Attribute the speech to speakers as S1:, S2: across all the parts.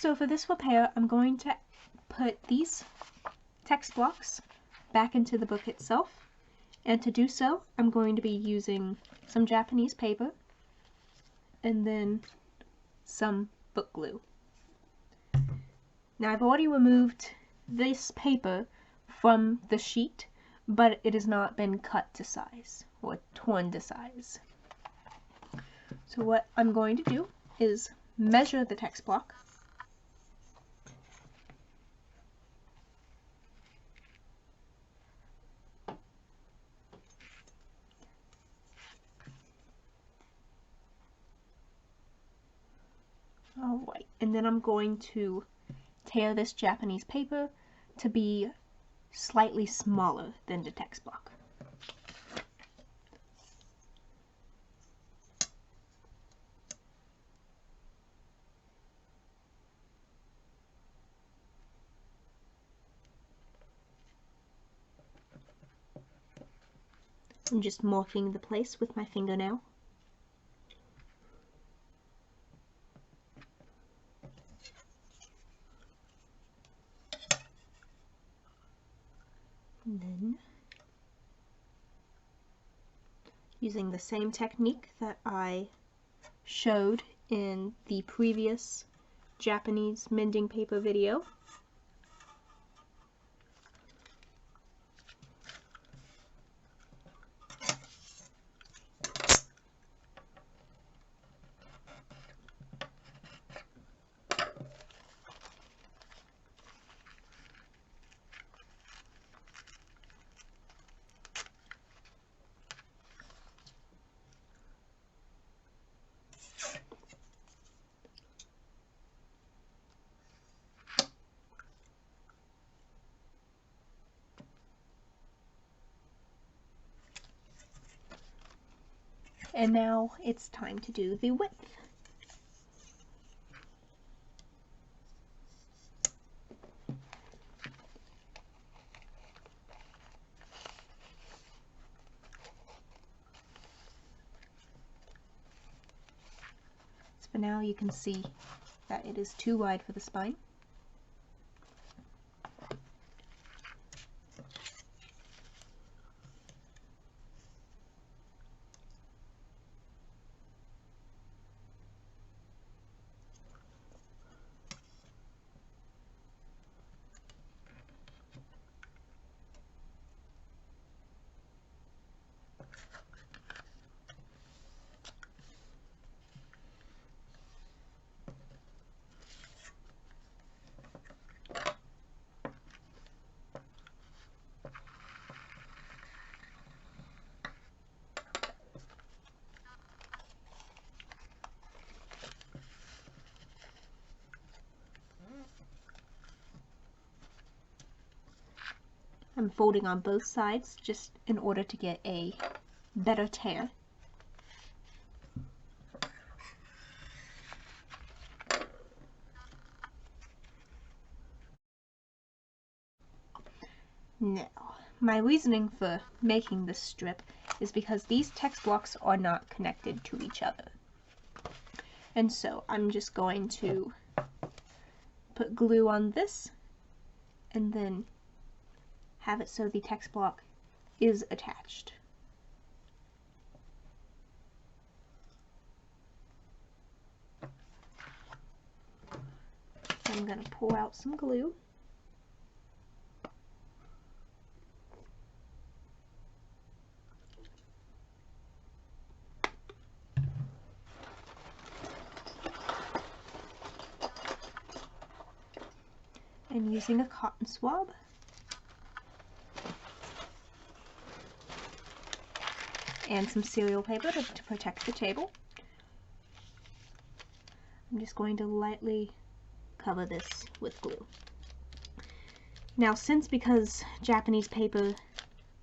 S1: So for this repair, I'm going to put these text blocks back into the book itself, and to do so, I'm going to be using some Japanese paper and then some book glue. Now I've already removed this paper from the sheet, but it has not been cut to size or torn to size. So what I'm going to do is measure the text block. Alright, and then I'm going to tear this Japanese paper to be slightly smaller than the text block. I'm just marking the place with my fingernail. And then, using the same technique that I showed in the previous Japanese mending paper video, and now it's time to do the width. So for now you can see that it is too wide for the spine. I'm folding on both sides just in order to get a better tear. Now, my reasoning for making this strip is because these text blocks are not connected to each other. And so I'm just going to put glue on this and then have it so the text block is attached. I'm going to pour out some glue. And using a cotton swab, and some cereal paper to protect the table, I'm just going to lightly cover this with glue. Now, because Japanese paper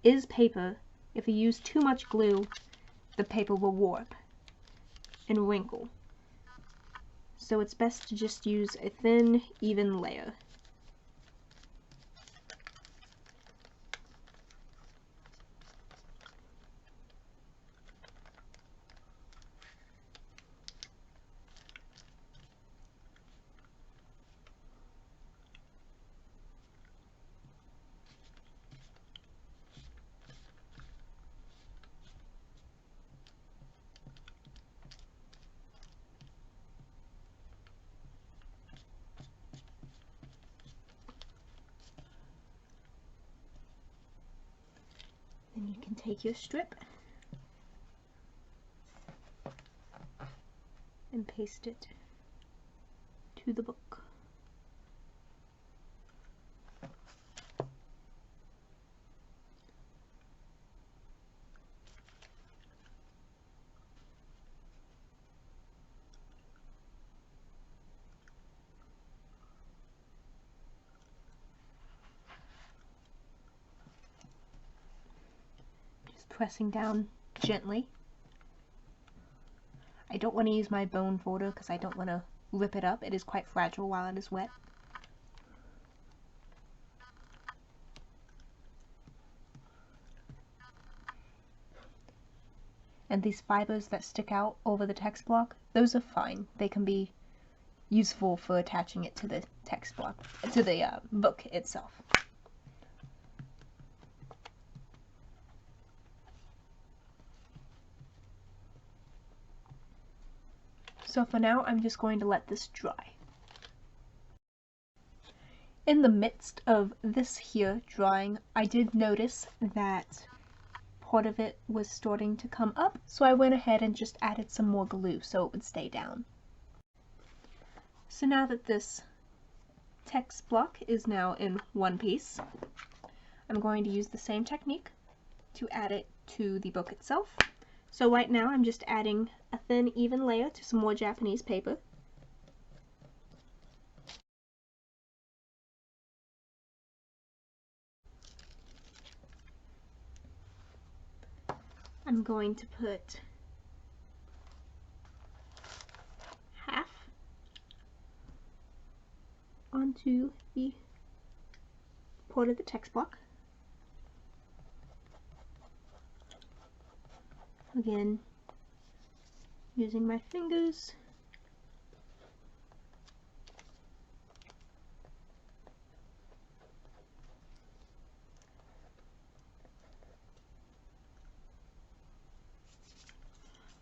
S1: is paper, if you use too much glue, the paper will warp and wrinkle. So it's best to just use a thin, even layer. And you can take your strip and paste it to the book. Just pressing down gently. I don't want to use my bone folder because I don't want to rip it up. It is quite fragile while it is wet. And these fibers that stick out over the text block, those are fine. They can be useful for attaching it to the text block, to the book itself. So for now, I'm just going to let this dry. In the midst of this here drying, I did notice that part of it was starting to come up, so I went ahead and just added some more glue so it would stay down. So now that this text block is now in one piece, I'm going to use the same technique to add it to the book itself. So right now I'm just adding a thin, even layer to some more Japanese paper. I'm going to put half onto the part of the text block. Again, using my fingers.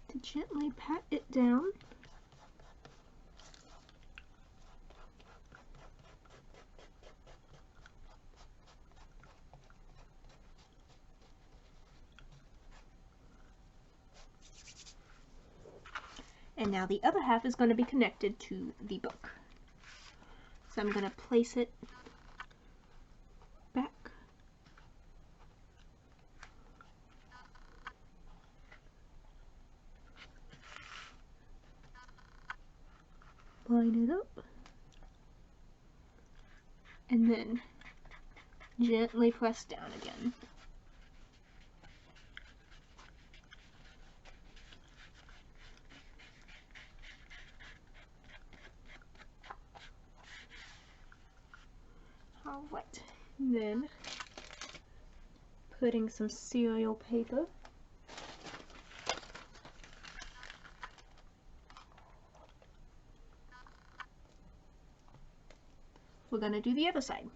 S1: To gently pat it down. And now the other half is going to be connected to the book. So I'm going to place it back. Line it up. And then gently press down again. Alright, then putting some cereal paper. We're going to do the other side.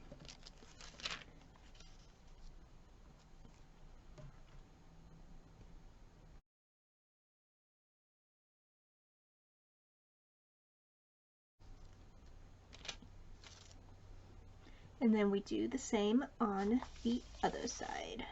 S1: And then we do the same on the other side.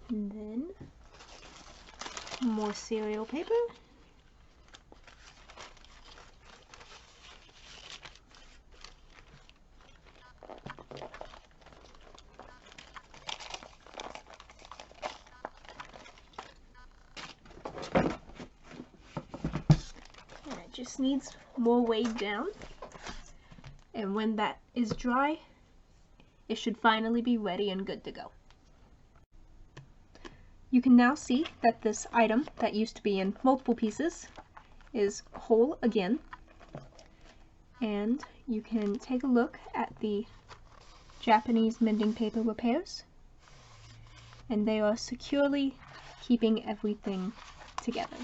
S1: And then more cereal paper. just needs more weighed down. And when that is dry, it should finally be ready and good to go. You can now see that this item that used to be in multiple pieces is whole again. And you can take a look at the Japanese mending paper repairs, and they are securely keeping everything together.